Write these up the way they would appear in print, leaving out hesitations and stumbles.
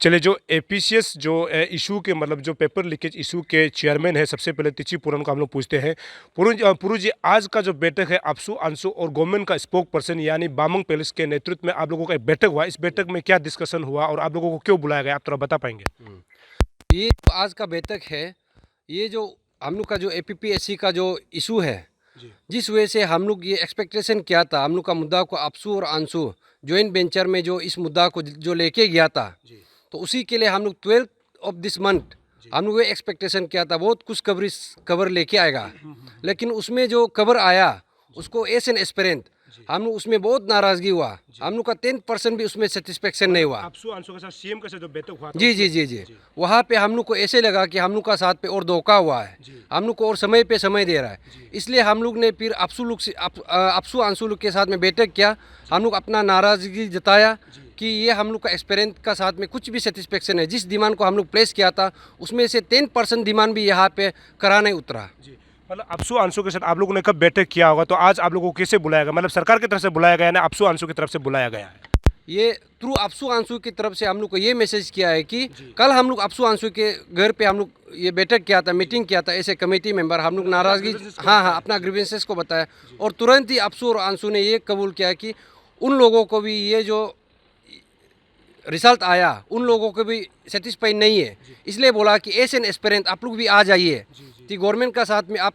चलिए, जो एपीसीएस जो इशू के मतलब जो पेपर लीकेज इशू के चेयरमैन है, सबसे पहले तिची पूरन को हम लोग पूछते हैं। पुरु जी, आज का जो बैठक है अपसू अंशु और गवर्नमेंट का स्पोक पर्सन यानी बामंग पैलेस के नेतृत्व में आप लोगों का एक बैठक हुआ। इस बैठक में क्या डिस्कशन हुआ और आप लोगों को क्यों बुलाया गया, आप थोड़ा बता पाएंगे? ये जो आज का बैठक है, ये जो हम लोग का जो एपीपीएससी का जो इशू है, जिस वजह से हम लोग ये एक्सपेक्टेशन किया था, हम लोग का मुद्दा को अपसू और अंशु जॉइंट वेंचर में जो इस मुद्दा को जो लेके गया था, तो उसी के लिए हम लोग 12 ऑफ दिस मंथ हम लोग ये एक्सपेक्टेशन किया था बहुत कुछ कवर लेके आएगा। लेकिन उसमें जो कवर आया उसको एस एन एस्पेरेंट हम लोग उसमें बहुत नाराज़गी हुआ। हम लोग का 10% भी उसमें सेटिस्फेक्शन नहीं हुआ। अपसू अंशु के साथ सीएम के साथ जो बैठक हुआ था जी जी जी जी वहाँ पे हम लोग को ऐसे लगा कि हम लोग का साथ पे और धोखा हुआ है, हम लोग को और समय पे समय दे रहा है। इसलिए हम लोग ने फिर अपसू अंशु लोग के साथ में बैठक किया। हम लोग अपना नाराज़गी जताया कि ये हम लोग का एक्सपेरेंट का साथ में कुछ भी सेटिस्फेक्शन है। जिस डिमांड को हम लोग प्लेस किया था उसमें से 10% डिमांड भी यहाँ पे करा नहीं उतरा। मतलब अपसू अंशु के साथ आप लोगों ने कब बैठक किया होगा, तो आज आप लोगों को कैसे बुलाया गया, मतलब सरकार की तरफ से बुलाया गया ना अपसू अंशु की तरफ से बुलाया गया है? ये थ्रू अपसू अंशु की तरफ से हम लोग को ये मैसेज किया है कि कल हम लोग अपसू अंशु के घर पे हम लोग ये बैठक किया था, मीटिंग किया था ऐसे कमेटी मेंबर। हम लोग नाराज़गी हाँ अपना ग्रीवेंसेस को बताया और तुरंत ही अपसू और अंशु ने ये कबूल किया कि उन लोगों को भी ये जो रिजल्ट आया उन लोगों को भी सेटिस्फाई नहीं है। इसलिए बोला कि एस एन एस्पेरेंट आप लोग भी आ जाइए कि गवर्नमेंट का साथ में आप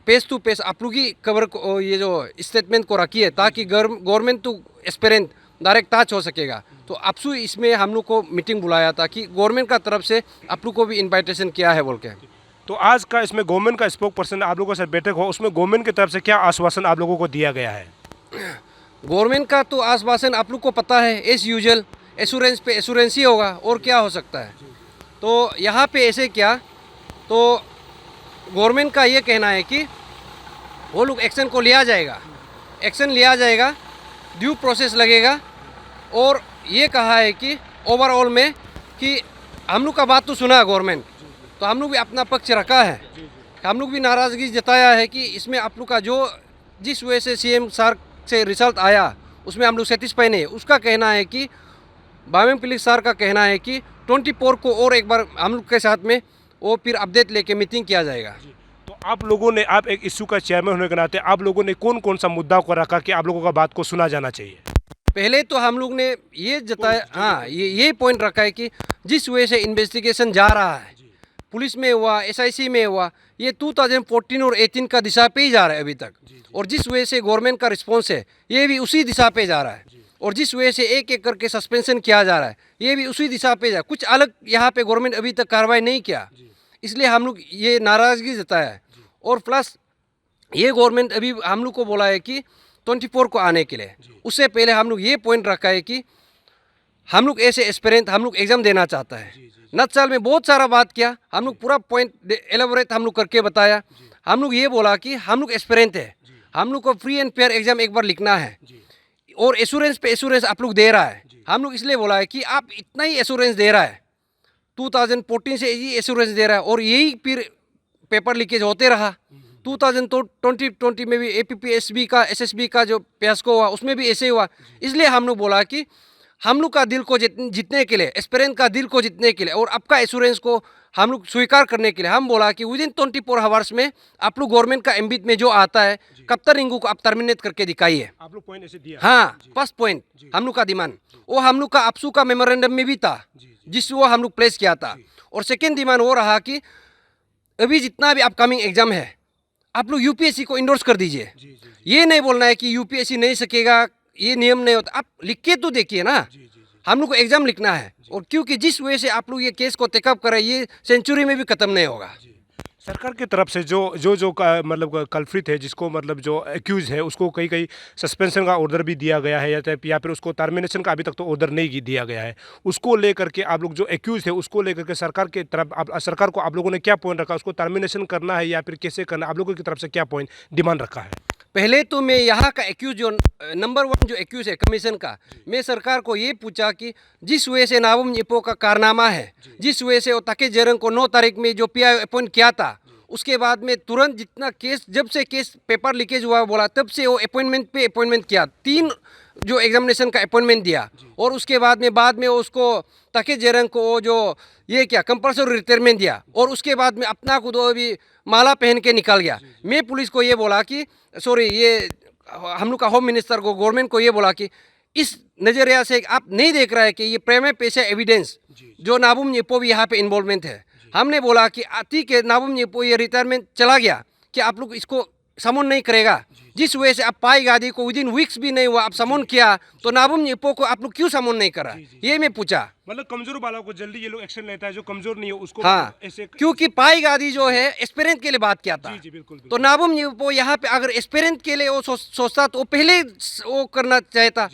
पेस टू पेस आप लोग ही कवर को ये जो स्टेटमेंट को रखिए ताकि government to aspirant direct touch हो सकेगा। तो अपसू इसमें हम लोग को मीटिंग बुलाया था कि गवर्नमेंट का तरफ से आप लोग को भी इन्वाइटेशन किया है बोल के। तो आज का इसमें गवर्नमेंट का स्पोक पर्सन आप लोगों के साथ बैठक हो, उसमें गवर्नमेंट की तरफ से क्या आश्वासन आप लोगों को दिया गया है? गवर्नमेंट का तो आश्वासन आप लोग को पता है, एज यूजुअल एश्योरेंस पे एश्योरेंस ही होगा और क्या हो सकता है। तो यहाँ पे ऐसे क्या, तो गवर्नमेंट का ये कहना है कि वो लोग एक्शन को लिया जाएगा, एक्शन लिया जाएगा, ड्यू प्रोसेस लगेगा। और ये कहा है कि ओवरऑल में कि हम लोग का बात तो सुना है गवर्नमेंट, तो हम लोग भी अपना पक्ष रखा है। हम लोग भी नाराज़गी जताया है कि इसमें आप लोग का जो जिस वजह से सीएम सर से रिजल्ट आया उसमें हम लोग सेटिस्फाई नहीं है। उसका कहना है कि बामंग पैलेस सर का कहना है कि 24 को और एक बार हम लोग के साथ में वो फिर अपडेट लेके मीटिंग किया जाएगा। तो आप लोगों ने, आप एक इशू का चेयरमैन होने के नाते आप लोगों ने कौन कौन सा मुद्दा को रखा कि आप लोगों का बात को सुना जाना चाहिए? पहले तो हम लोग ने ये जताया, हाँ ये पॉइंट रखा है कि जिस वजह से इन्वेस्टिगेशन जा रहा है, पुलिस में हुआ, एसआईसी में हुआ, ये 2014 और 18 का दिशा पे ही जा रहा है अभी तक। और जिस वजह से गवर्नमेंट का रिस्पॉन्स है ये भी उसी दिशा पे जा रहा है। और जिस वजह से एक एक करके सस्पेंशन किया जा रहा है ये भी उसी दिशा पे जा रहा है। कुछ अलग यहाँ पे गवर्नमेंट अभी तक कार्रवाई नहीं किया, इसलिए हम लोग ये नाराज़गी जताया है। और प्लस ये गवर्नमेंट अभी हम लोग को बोला है कि 24 को आने के लिए, उससे पहले हम लोग ये पॉइंट रखा है कि हम लोग ऐसे एस्पिरेंट हम लोग एग्ज़ाम देना चाहता है। नक्सल में बहुत सारा बात किया, हम लोग पूरा पॉइंट एलेबोरेट हम लोग करके बताया। हम लोग ये बोला कि हम लोग एस्पिरेंट है, हम लोग को फ्री एंड फेयर एग्ज़ाम एक बार लिखना है और एश्योरेंस पे एश्योरेंस आप लोग दे रहा है। हम लोग इसलिए बोला है कि आप इतना ही एश्योरेंस दे रहा है, 2014 से यही एश्योरेंस दे रहा है और यही फिर पेपर लीकेज होते रहा। 2020 में भी एपीपीएसबी का एसएसबी का जो फियास्को हुआ उसमें भी ऐसे हुआ। इसलिए हम लोग बोला कि हम लोग का दिल को जीतने के लिए, एस्पिरेंट का दिल को जीतने के लिए और आपका एश्योरेंस को हम लोग स्वीकार करने के लिए हम बोला कि विदिन 24 आवर्स में आप लोग गवर्नमेंट का एम्बिट में जो आता है कप्तान रिंगू को आप टर्मिनेट करके दिखाइए। आप लोग पॉइंट ऐसे दिया? हाँ, फर्स्ट पॉइंट हम लोग का डिमांड वो हम लोग का अपसू का मेमोरेंडम में भी था जिस वो हम लोग प्लेस किया था। और सेकेंड डिमांड वो रहा कि अभी जितना भी अपकमिंग एग्जाम है आप लोग यूपीएससी को इंडोर्स कर दीजिए। ये नहीं बोलना है कि यूपीएससी नहीं सकेगा, ये नियम नहीं होता, आप लिख के तो देखिए ना। हम लोग को एग्जाम लिखना है और क्योंकि जिस वजह से आप लोग ये केस को टेकअप कर रहे हैं ये सेंचुरी में भी खत्म नहीं होगा। सरकार की तरफ से मतलब कल्प्रिट है, जिसको मतलब जो एक्यूज है उसको कई सस्पेंशन का ऑर्डर भी दिया गया है या फिर उसको टर्मिनेशन का अभी तक तो ऑर्डर नहीं दिया गया है, उसको लेकर के आप लोग जो एक्यूज है उसको लेकर के सरकार की तरफ सरकार को आप लोगों ने क्या पॉइंट रखा? उसको टर्मिनेशन करना है या फिर कैसे करना, आप लोगों की तरफ से क्या पॉइंट डिमांड रखा है? पहले तो मैं यहाँ का एक्यूज जो नंबर 1 जो एक्यूज है कमीशन का, मैं सरकार को ये पूछा कि जिस वजह से नाबम निपो का कारनामा है, जिस वजह से वो ताके जेरंग को 9 तारीख में जो पीआई अपॉइंट किया था, उसके बाद में तुरंत जितना केस जब से केस पेपर लीकेज हुआ बोला तब से वो अपॉइंटमेंट पे अपॉइंटमेंट किया। 3 जो एग्जामिनेशन का अपॉइंटमेंट दिया और उसके बाद में उसको ताकि जेरंग को वो जो ये क्या कंपल्सरी रिटायरमेंट दिया और उसके बाद में अपना खुद वो भी माला पहन के निकल गया। मैं पुलिस को ये बोला कि सॉरी, ये हम लोग का होम मिनिस्टर को, गवर्नमेंट को ये बोला कि इस नज़रिया से आप नहीं देख रहा है कि ये प्रेमे पेशे एविडेंस जो नाबुम न्येपो भी यहाँ पे इन्वॉल्वमेंट है। हमने बोला कि आती के नाबुम न्येपो ये रिटायरमेंट चला गया कि आप लोग इसको समन नहीं करेगा। जिस वजह से आप पाई गादी को विदिन वीक्स भी नहीं हुआ आप समन किया, तो नाबुम न्येपो को आप लोग क्यों समन नहीं करा, ये मैं पूछा। मतलब कमजोर वालों को जल्दी ये लोग एक्शन लेता है, जो कमजोर नहीं हो उसको हाँ, ऐसे। क्योंकि पाई गादी जो है एक्सपेरेंट के लिए बात किया था। जी बिल्कुल, तो नाबुम न्येपो यहाँ पे अगर एक्सपेरेंट के लिए वो सोचता तो वो पहले वो करना चाहता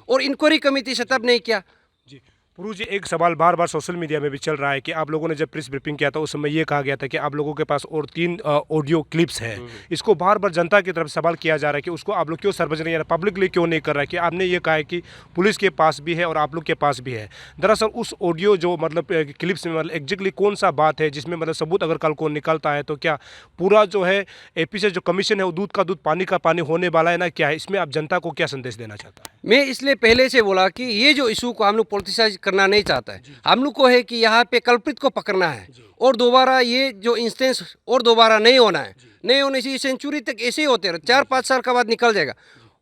और इंक्वायरी कमेटी सेटअप नहीं किया। जी पुरू जी, एक सवाल बार बार सोशल मीडिया में भी चल रहा है कि आप लोगों ने जब प्रेस ब्रीफिंग किया था उस समय ये कहा गया था कि आप लोगों के पास और 3 ऑडियो क्लिप्स हैं। इसको बार बार जनता की तरफ सवाल किया जा रहा है कि उसको आप लोग क्यों सार्वजनिक या पब्लिकली क्यों नहीं कर रहा है, कि आपने ये कहा है कि पुलिस के पास भी है और आप लोग के पास भी है। दरअसल उस ऑडियो जो मतलब क्लिप्स में मतलब एग्जैक्टली कौन सा बात है जिसमें मतलब सबूत अगर कल को निकलता है तो क्या पूरा जो है एपी से जो कमीशन है वो दूध का दूध पानी का पानी होने वाला है ना, क्या है इसमें आप जनता को क्या संदेश देना चाहता है? मैं इसलिए पहले से बोला कि ये जो इशू को हम लोग पॉलिटिसाइज करना नहीं चाहता है। हम लोग को है कि यहाँ पे कल्प्रिट को पकड़ना है और दोबारा ये जो इंस्टेंस और दोबारा नहीं होना है। नहीं होने से सेंचुरी तक ऐसे ही होते रहे, 4-5 साल का बाद निकल जाएगा।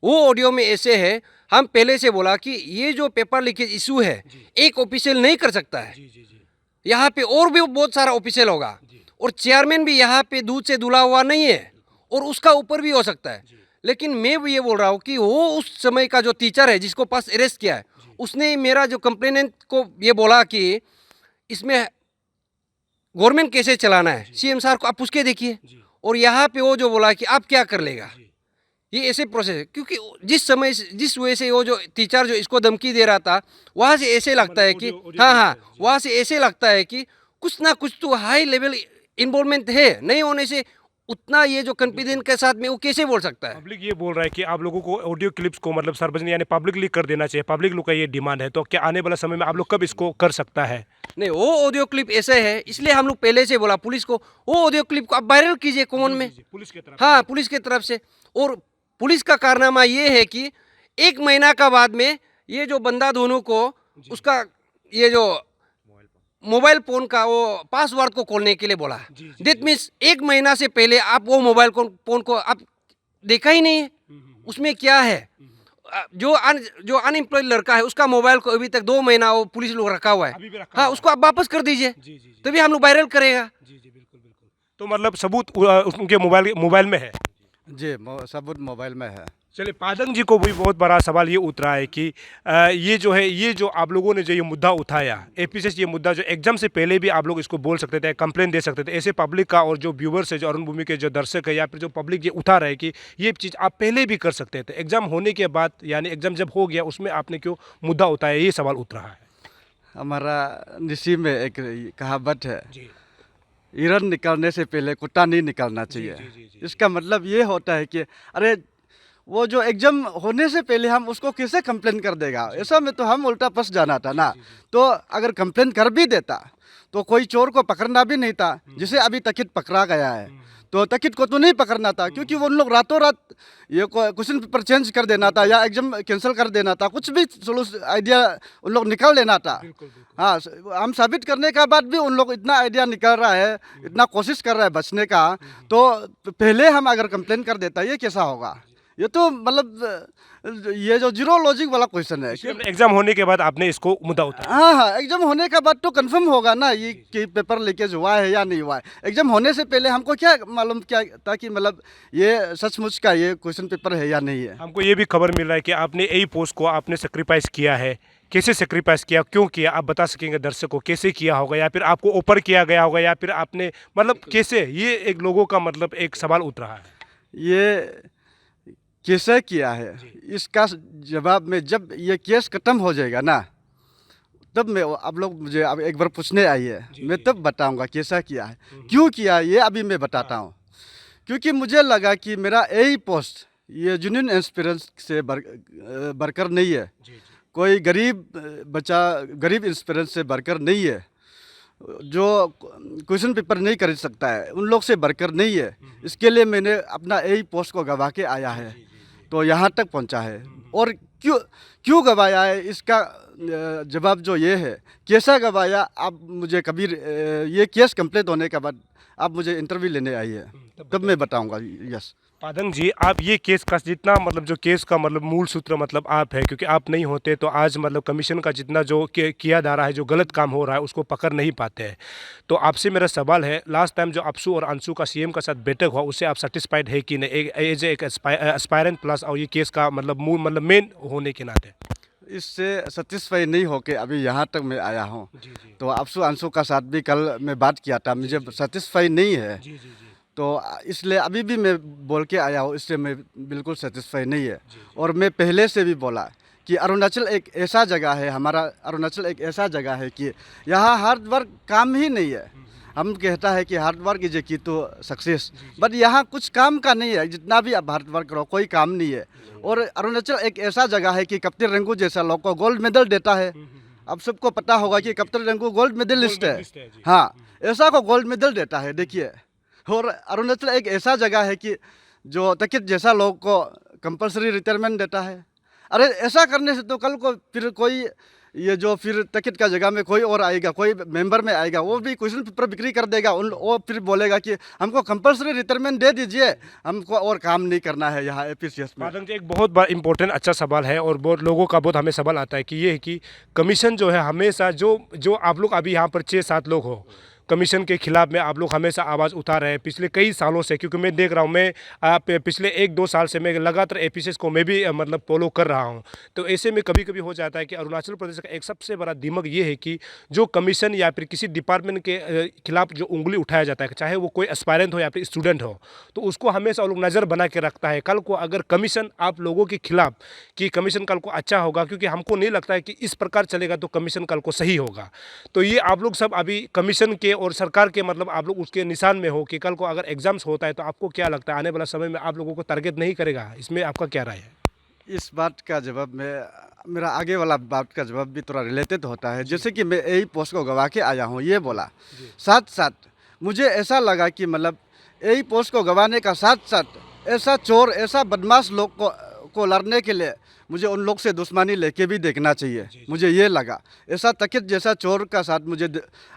वो ऑडियो में ऐसे है, हम पहले से बोला कि ये जो पेपर लीकेज इशू है एक ऑफिशियल नहीं कर सकता है। यहाँ पे और भी बहुत सारा ऑफिशियल होगा और चेयरमैन भी यहाँ पे दूध से धुला हुआ नहीं है और उसका ऊपर भी हो सकता है। लेकिन मैं भी ये बोल रहा हूँ कि वो उस समय का जो टीचर है जिसको पास अरेस्ट किया है उसने मेरा जो कंप्लेनेंट को ये बोला कि इसमें गवर्नमेंट कैसे चलाना है, सीएम साहब को आप पूछ के देखिए। और यहाँ पे वो जो बोला कि आप क्या कर लेगा, ये ऐसे प्रोसेस है। क्योंकि जिस वजह से वो जो टीचर जो इसको धमकी दे रहा था वहाँ से ऐसे लगता है कि हाँ, वहाँ से ऐसे लगता है कि कुछ ना कुछ तो हाई लेवल इन्वॉल्वमेंट है। नहीं होने से उतना ये जो कॉन्फिडेंस के साथ में वो कैसे बोल सकता है? पब्लिक ये बोल रहा है कि आप लोगों को ऑडियो क्लिप्स को मतलब सार्वजनिक यानी पब्लिकली कर देना चाहिए, पब्लिक लोग का ये डिमांड है। तो क्या आने वाला समय में आप लोग कब इसको कर सकता है? नहीं, वो ऑडियो क्लिप ऐसे है इसलिए हम लोग पहले से बोला पुलिस को वो ऑडियो क्लिप को आप वायरल कीजिए कॉमन में। पुलिस की तरफ हाँ, पुलिस की तरफ से। और पुलिस का कारनामा ये है कि 1 महीना का बाद में ये जो बंदा दोनों को उसका ये जो मोबाइल फोन का वो पासवर्ड को खोलने के लिए बोला। दैट मीन्स 1 महीना से पहले आप वो मोबाइल फोन को आप देखा ही नहीं है उसमें क्या है। जो अनएम्प्लॉयड लड़का है उसका मोबाइल को अभी तक 2 महीना वो पुलिस लोग रखा हुआ है। हाँ, उसको आप वापस कर दीजिए तभी हम लोग वायरल करेगा। तो मतलब सबूत उनके मोबाइल में है। जी, सबूत मोबाइल में है। चलिए, पादंग जी को भी बहुत बड़ा सवाल ये उतरा है कि ये जो आप लोगों ने जो ये मुद्दा उठाया एपी से, ये मुद्दा जो एग्जाम से पहले भी आप लोग इसको बोल सकते थे, कंप्लेंट दे सकते थे। ऐसे पब्लिक का और जो व्यूवर्स है, जो अरुण भूमि के जो दर्शक है या फिर जो पब्लिक ये उठा रहे कि ये चीज़ आप पहले भी कर सकते थे, एग्जाम होने के बाद यानी एग्जाम जब हो गया उसमें आपने क्यों मुद्दा उठाया, ये सवाल उठ रहा है। हमारा निशी में एक कहावत है, हिरन निकलने से पहले कुत्ता नहीं निकलना चाहिए। इसका मतलब ये होता है कि अरे वो जो एग्जाम होने से पहले हम उसको कैसे कंप्लेन कर देगा, ऐसा में तो हम उल्टा फंस जाना था ना। तो अगर कंप्लेन कर भी देता तो कोई चोर को पकड़ना भी नहीं था। जिसे अभी तकित पकड़ा गया है तो तकित को तो नहीं पकड़ना था, क्योंकि वो उन लोग रातों रात ये क्वेश्चन पेपर चेंज कर देना था या एग्जाम कैंसिल कर देना था, कुछ भी आइडिया उन लोग निकाल लेना था। हाँ, हम साबित करने के बाद भी उन लोग इतना आइडिया निकल रहा है, इतना कोशिश कर रहा है बचने का। तो पहले हम अगर कंप्लेन कर देता ये कैसा होगा? ये तो मतलब ये जो जीरो लॉजिक वाला क्वेश्चन है। एग्जाम होने के बाद आपने इसको मुद्दा उठाया। हाँ, एग्जाम होने के बाद तो कंफर्म होगा ना ये कि पेपर लीकेज हुआ है या नहीं हुआ है। एग्जाम होने से पहले हमको क्या मालूम क्या था कि मतलब ये सचमुच का ये क्वेश्चन पेपर है या नहीं है। हमको ये भी खबर मिल रहा है कि आपने यही पोस्ट को आपने सेक्रीफाइस किया है। कैसे सेक्रीफाइस किया, क्यों किया, आप बता सकेंगे दर्शक को? कैसे किया होगा, या फिर आपको ऑफर किया गया होगा, या फिर आपने मतलब कैसे, ये एक लोगों का मतलब एक सवाल उठ रहा है। ये कैसे किया है इसका जवाब में जब ये केस खत्म हो जाएगा ना तब मैं, आप लोग मुझे अब एक बार पूछने आइए, मैं तब बताऊंगा कैसा किया है, क्यों किया ये अभी मैं बताता हूँ। क्योंकि मुझे लगा कि मेरा यही पोस्ट ये जेन्युइन एक्सपीरियंस से बढ़कर नहीं है, कोई गरीब बच्चा गरीब एक्सपीरियंस से बढ़कर नहीं है, जो क्वेश्चन पेपर नहीं कर सकता है उन लोग से बढ़कर नहीं है। इसके लिए मैंने अपना यही पोस्ट को गवा के आया है। तो यहाँ तक पहुँचा है। और क्यों क्यों गवाया है, इसका जवाब जो ये है, कैसा गवाया, आप मुझे कभी ये केस कंप्लीट होने के बाद आप मुझे इंटरव्यू लेने आई है, तब मैं बताऊंगा। यस पादंग जी, आप ये केस का जितना मतलब जो केस का मतलब मूल सूत्र मतलब आप है, क्योंकि आप नहीं होते तो आज मतलब कमीशन का जितना जो किया जा रहा है, जो गलत काम हो रहा है उसको पकड़ नहीं पाते हैं। तो आपसे मेरा सवाल है, लास्ट टाइम जो अपसू और अंशु का सीएम का साथ बैठक हुआ उससे आप सेटिस्फाइड है कि नहीं, एज एक एस्पायरेंट प्लस और ये केस का मतलब मूल मतलब मेन होने के नाते? इससे सेटिस्फाई नहीं होके अभी यहाँ तक मैं आया हूँ। तो अपसू अंशु का साथ भी कल मैं बात किया था, मुझे सेटिस्फाई नहीं है। तो इसलिए अभी भी मैं बोल के आया हूँ, इससे मैं बिल्कुल सेटिस्फाई नहीं है। और मैं पहले से भी बोला कि अरुणाचल एक ऐसा जगह है, हमारा अरुणाचल एक ऐसा जगह है कि यहाँ हार्ड वर्क काम ही नहीं है। हम कहता है कि हार्ड वर्क इज ए की तो सक्सेस, बट यहाँ कुछ काम का नहीं है। जितना भी आप हार्ड वर्क करो कोई काम नहीं है। और अरुणाचल एक ऐसा जगह है कि कप्तान रंगू जैसा लोग को गोल्ड मेडल देता है। अब सबको पता होगा कि कप्तान रंगू गोल्ड मेडलिस्ट है। हाँ, ऐसा को गोल्ड मेडल देता है, देखिए। और अरुणाचल एक ऐसा जगह है कि जो तकित जैसा लोग को कंपलसरी रिटायरमेंट देता है। अरे ऐसा करने से तो कल को फिर कोई ये जो फिर तकित का जगह में कोई और आएगा, कोई मेंबर में आएगा, वो भी क्वेश्चन पेपर बिक्री कर देगा। वो फिर बोलेगा कि हमको कंपलसरी रिटायरमेंट दे दीजिए, हमको और काम नहीं करना है यहाँ एपीसीएस में। पादंग जी, एक बहुत बड़ा इंपॉर्टेंट अच्छा सवाल है और बहुत लोगों का बहुत हमें सवाल आता है कि ये है कि कमीशन जो है हमेशा जो आप लोग अभी यहाँ पर 6-7 लोग हो, कमीशन के खिलाफ में आप लोग हमेशा आवाज़ उठा रहे हैं पिछले कई सालों से। क्योंकि मैं देख रहा हूँ, मैं पिछले 1-2 साल से मैं लगातार एपीसीएस को मैं भी मतलब फॉलो कर रहा हूँ। तो ऐसे में कभी कभी हो जाता है कि अरुणाचल प्रदेश का एक सबसे बड़ा दिमाग ये है कि जो कमीशन या फिर किसी डिपार्टमेंट के खिलाफ जो उंगली उठाया जाता है, चाहे वो कोई एस्पायरेंट हो या फिर स्टूडेंट हो, तो उसको हमेशा वो लोग नज़र बना के रखता है। कल को अगर कमीशन आप लोगों के खिलाफ कि कमीशन कल को अच्छा होगा, क्योंकि हमको नहीं लगता है कि इस प्रकार चलेगा तो कमीशन कल को सही होगा। तो ये आप लोग सब अभी कमीशन के और सरकार के मतलब आप लोग उसके निशान में हो कि कल को अगर एग्जाम्स होता है तो आपको क्या लगता है आने वाला समय में आप लोगों को टारगेट नहीं करेगा? इसमें आपका क्या राय है? इस बात का जवाब मेरा आगे वाला बात का जवाब भी थोड़ा रिलेटेड होता है। जैसे कि मैं यही पोस्ट को गवा के आया हूँ, ये बोला, साथ साथ मुझे ऐसा लगा कि मतलब यही पोस्ट को गवाने का साथ साथ ऐसा चोर, ऐसा बदमाश लोग को लड़ने के लिए मुझे उन लोग से दुश्मनी लेके भी देखना चाहिए। मुझे ये लगा ऐसा तकित जैसा चोर का साथ मुझे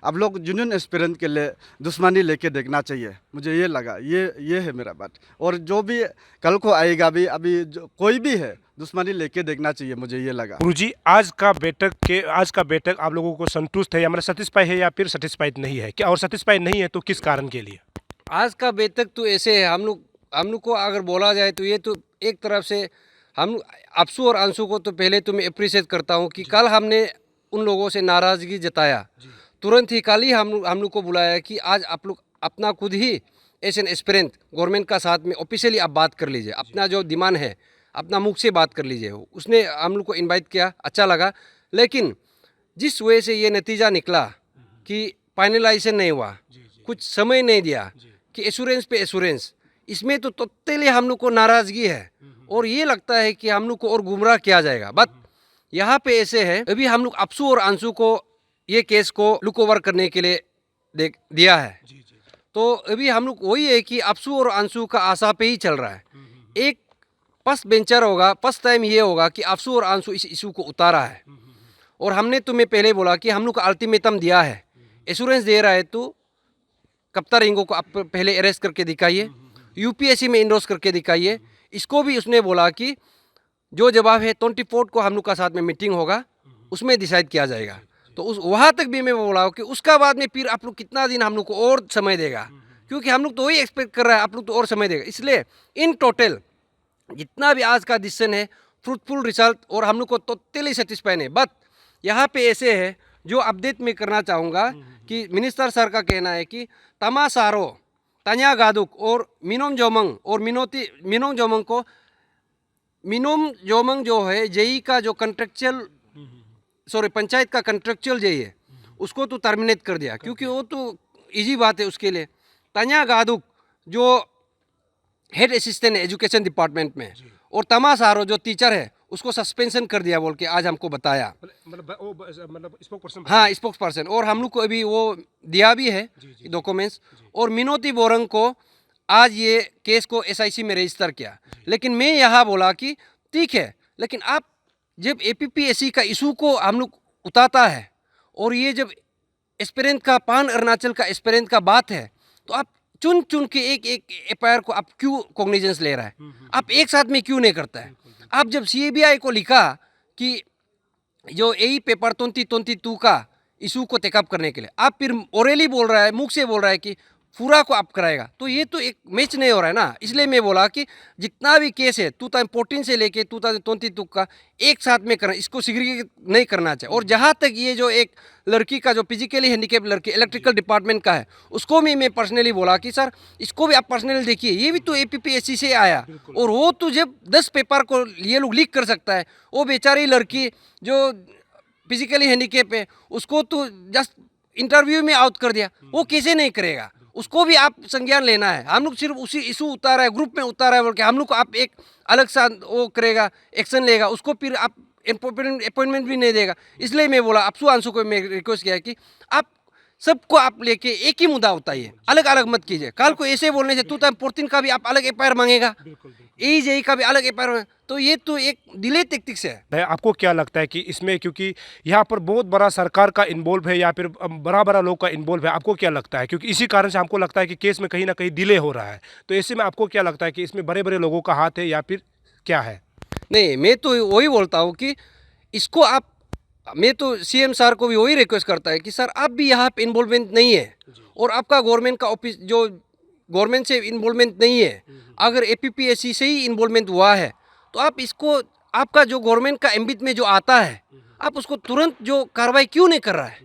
आप लोग जूनियर एस्पिरेंट के लिए दुश्मनी लेके देखना चाहिए। मुझे ये लगा, ये है मेरा बात। और जो भी कल को आएगा भी, अभी जो कोई भी है, दुश्मनी लेके देखना चाहिए, मुझे ये लगा। गुरुजी, आज का बैठक आप लोगों को संतुष्ट है या मतलब सेटिस्फाई है या फिर सेटिस्फाइड नहीं है क्या? और सेटिस्फाइड नहीं है तो किस कारण के लिए? आज का बैठक तो ऐसे है, हम लोग को अगर बोला जाए तो ये तो एक तरफ से हम अपसू और अंशु को तो पहले तो मैं अप्रिशिएट करता हूँ कि कल हमने उन लोगों से नाराज़गी जताया, तुरंत ही कल ही हम लोग को बुलाया कि आज आप लोग अपना खुद ही एज एन एस्पिरेंट गवर्नमेंट का साथ में ऑफिशियली आप बात कर लीजिए, अपना जो डिमांड है अपना मुख से बात कर लीजिए। उसने हम लोग को इनवाइट किया, अच्छा लगा। लेकिन जिस वजह से ये नतीजा निकला कि फाइनलाइजेशन नहीं हुआ, कुछ समय नहीं दिया कि एश्योरेंस पे एश्योरेंस, इसमें तो टोटली हम लोग को नाराज़गी है और ये लगता है कि हम लोग को और गुमराह किया जाएगा। बट यहाँ पे ऐसे है, अभी हम लोग अपसू और अंशु को ये केस को लुक ओवर करने के लिए दिया है। तो अभी हम लोग वही है कि अपसू और अंशु का आशा पे ही चल रहा है। एक फर्स्ट वेंचर होगा, फर्स्ट टाइम ये होगा कि अपसू और अंशु इस इशू को उतारा है। और हमने तुम्हें पहले बोला कि हम लोग को अल्टीमेटम दिया है, एश्योरेंस दे रहा है तो कप्तान रिंगो को आप पहले अरेस्ट करके दिखाइए, यूपीएससी में इनरोस करके दिखाइए। इसको भी उसने बोला कि जो जवाब है 24 को हम लोग का साथ में मीटिंग होगा, उसमें डिसाइड किया जाएगा। तो उस वहाँ तक भी मैं बोला कि उसका बाद में फिर आप लोग कितना दिन हम लोग को और समय देगा, क्योंकि हम लोग तो वही एक्सपेक्ट कर रहे हैं, आप लोग तो और समय देगा। इसलिए इन टोटल जितना भी आज का डिसीजन है फ्रूटफुल रिजल्ट और हम लोग को टोटली सेटिस्फाइड है। बट यहाँ पे ऐसे है जो अपडेट मैं करना चाहूँगा कि मिनिस्टर सर का कहना है कि तमा सारो, तान्या गादुक और मिनोम जोमंग और मिनोम जोमंग को जो है जेई का जो पंचायत का कंट्रेक्चुअल जेई है उसको तो टर्मिनेट कर दिया, क्योंकि वो तो इजी बात है उसके लिए। तान्या गादुक जो हेड असिस्टेंट है एजुकेशन डिपार्टमेंट में, और तमा सारो जो टीचर है उसको सस्पेंशन कर दिया बोल के आज हमको बताया, मतलब स्पोक्सपर्सन। हाँ, स्पोक्सपर्सन। और हम लोग को अभी वो दिया भी है डॉक्यूमेंट्स। और मिनोती बोरंग को आज ये केस को एसआईसी में रजिस्टर किया, लेकिन मैं यहाँ बोला कि ठीक है, लेकिन आप जब एपीपीएससी का इशू को हम लोग उतारता है और ये जब एस्पिरेंट का पान अरुणाचल का एस्पिरेंट का बात है, तो आप चुन चुन के एक एक एफआईआर को आप क्यों कॉग्निजेंस ले रहा है? आप एक साथ में क्यों नहीं करता है? आप जब सीबीआई को लिखा कि जो यही पेपर 2022 का इशू को टेकअप करने के लिए, आप फिर ओरली बोल रहा है, मुख से बोल रहा है कि पूरा को आप कराएगा, तो ये तो एक मैच नहीं हो रहा है ना। इसलिए मैं बोला कि जितना भी केस है 2014 से लेके 2022 का एक साथ में करना, इसको सिग्रीगेट नहीं करना चाहिए। और जहाँ तक ये जो एक लड़की का जो फिजिकली हैंडीकैप लड़की इलेक्ट्रिकल डिपार्टमेंट का है, उसको भी मैं पर्सनली बोला कि सर इसको भी आप पर्सनली देखिए, ये भी तो एपीपीएससी से आया, और वो तो जब 10 पेपर को ये लोग लीक कर सकता है, वो बेचारी लड़की जो फिजिकली हैंडीकैप है उसको तो जस्ट इंटरव्यू में आउट कर दिया, वो कैसे नहीं करेगा? उसको भी आप संज्ञान लेना है। हम लोग सिर्फ उसी इशू उतारा है, ग्रुप में उतारा है बोल के हम लोग को आप एक अलग सा वो करेगा, एक्शन लेगा, उसको फिर आप अपॉइंटमेंट भी नहीं देगा। इसलिए मैं बोला अपसू आंसू को मैं रिक्वेस्ट किया कि आप सबको आप लेके एक ही मुद्दा उठाइए, अलग अलग मत कीजिए। कल को ऐसे बोलने से 2014 का भी आप अलग एफआईआर मांगेगा, एजेई का भी अलग एफआईआर, तो ये तो एक डिले टेक्टिक्स है। आपको क्या लगता है कि इसमें, क्योंकि यहाँ पर बहुत बड़ा सरकार का इन्वॉल्व है या फिर बड़ा बड़ा लोग का इन्वॉल्व है, आपको क्या लगता है? क्योंकि इसी कारण से हमको लगता है कि केस में कहीं ना कहीं डिले हो रहा है, तो ऐसे में आपको क्या लगता है कि इसमें बड़े बड़े लोगों का हाथ है या फिर क्या है? नहीं, मैं तो वही बोलता हूँ कि इसको आप, मैं तो सीएम सर को भी वही रिक्वेस्ट करता है कि सर आप भी यहाँ पे इन्वॉल्वमेंट नहीं है, और आपका गवर्नमेंट का ऑफिस जो गवर्नमेंट से इन्वॉल्वमेंट नहीं है, अगर एपीपीएससी से ही इन्वॉल्वमेंट हुआ है तो आप इसको, आपका जो गवर्नमेंट का एम्बिट में जो आता है, आप उसको तुरंत जो कार्रवाई क्यों नहीं कर रहा है?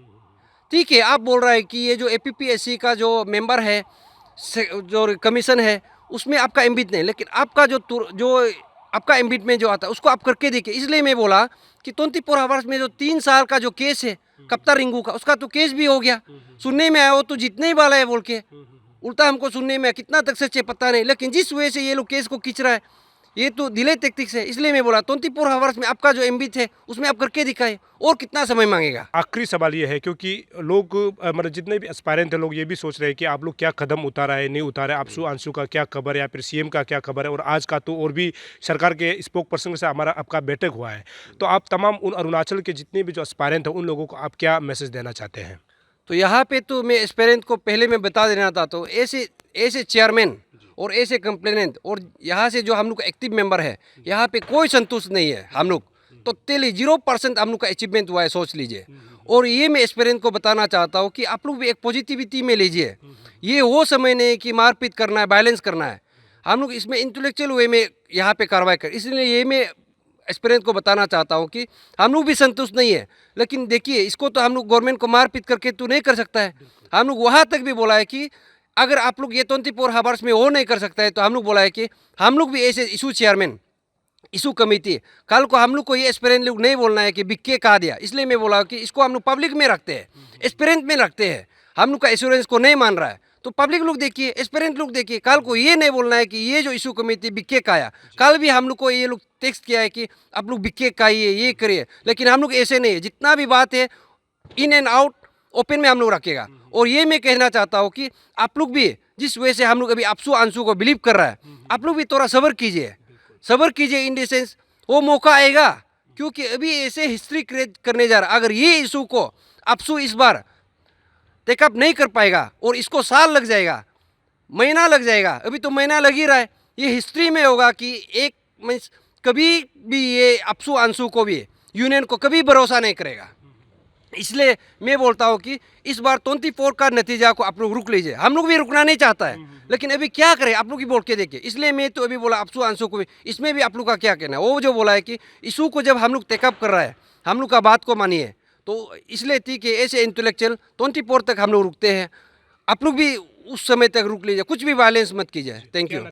ठीक है, आप बोल रहा है कि ये जो एपीपीएससी का जो मेंबर है, जो कमीशन है, उसमें आपका एम्बिट नहीं, लेकिन आपका जो आपका एम्बिट में जो आता है उसको आप करके देखिए। इसलिए मैं बोला कि 24 आवर्स में जो 3 साल का जो केस है कप्ता रिंगू का, उसका तो केस भी हो गया, सुनने में आया वो तो जीतने ही वाला है बोल के, उल्टा हमको सुनने में कितना तक सच है पता नहीं, लेकिन जिस वजह से ये लोग केस को खींच रहा है, ये तो डिले टेक्टिक्स है। इसलिए मैं बोला 24 आवर्स में आपका जो एम्बिट है उसमें आप करके दिखाए, और कितना समय मांगेगा? आखिरी सवाल ये है, क्योंकि लोग मतलब जितने भी एस्पायरेंट हैं, लोग ये भी सोच रहे हैं कि आप लोग क्या कदम उतारा है, नहीं उतारा है, आपसू आंसू का क्या खबर है या फिर सीएम का क्या खबर है, और आज का तो और भी सरकार के स्पोक पर्सन से हमारा आपका बैठक हुआ है, तो आप तमाम उन अरुणाचल के जितने भी जो एस्पायरेंट हैं उन लोगों को आप क्या मैसेज देना चाहते हैं? तो यहाँ पे तो मैं एस्पेरेंट को पहले मैं बता देना था, तो ऐसे चेयरमैन और ऐसे कंप्लेनेंट और यहाँ से जो हम लोग का एक्टिव मेंबर है, यहाँ पे कोई संतुष्ट नहीं है। हम लोग टोटली 0% हम लोग का अचीवमेंट हुआ है, सोच लीजिए। और ये मैं एस्पेरेंट को बताना चाहता हूँ कि आप लोग भी एक पॉजिटिविटी में लीजिए। ये वो समय नहीं कि मारपीट करना है, वायलेंस करना है। हम लोग इसमें इंटेलेक्चुअल वे में यहाँ पे कार्रवाई कर, इसलिए ये मैं एस्पिरेंट को बताना चाहता हूँ कि हम लोग भी संतुष्ट नहीं है, लेकिन देखिए इसको तो हम लोग गवर्नमेंट को मारपीट करके तो नहीं कर सकता है। हम लोग वहाँ तक भी बोला है कि अगर आप लोग ये 24 आवर्स में वो नहीं कर सकता है, तो हम लोग बोला है कि हम लोग भी ऐसे इशू चेयरमैन, इशू कमेटी, कल को हम लोग को ये एस्पिरेंट लोग नहीं बोलना है कि बिक्के कहा दिया। इसलिए मैं बोला कि इसको हम लोग पब्लिक में रखते हैं, एस्पिरेंट में रखते हैं। हम लोग का एश्योरेंस को नहीं मान रहा है तो पब्लिक लोग देखिए, एस्पिरेंट लोग देखिए, कल को ये नहीं बोलना है कि ये जो इशू कमेटी बिक्के का आया। कल भी हम लोग को ये लोग टेक्स्ट किया है कि आप लोग बिक्के का ये करिए, लेकिन हम लोग ऐसे नहीं है। जितना भी बात है इन एंड आउट ओपन में हम लोग रखेगा। और ये मैं कहना चाहता हूँ कि आप लोग भी जिस वजह से हम लोग अभी आपसू आंसू को बिलीव कर रहा है, आप लोग भी थोड़ा सब्र कीजिए, सब्र कीजिए। इन द सेंस वो मौका आएगा, क्योंकि अभी ऐसे हिस्ट्री क्रिएट करने जा रहा। अगर ये इशू को आपसू इस बार टेकअप नहीं कर पाएगा और इसको साल लग जाएगा, महीना लग जाएगा, अभी तो महीना लग ही रहा है। ये हिस्ट्री में होगा कि एक मीन्स कभी भी ये आपसू आंसू को भी यूनियन को कभी भरोसा नहीं करेगा। इसलिए मैं बोलता हूँ कि इस बार 24 का नतीजा को आप लोग रुक लीजिए। हम लोग भी रुकना नहीं चाहता है, लेकिन अभी क्या करें, आप लोग भी बोल के देखिए। इसलिए मैं तो अभी बोला आपसू आंसू को भी, इसमें भी आप लोग का क्या कहना है। वो जो बोला है कि इशू को जब हम लोग टेकअप कर रहा है, हम लोग का बात को मानिए, तो इसलिए ठीक है ऐसे इंटेलेक्चुअल 24 तक हम लोग रुकते हैं। आप लोग भी उस समय तक रुक लीजिए, कुछ भी वायलेंस मत कीजिए। Thank you.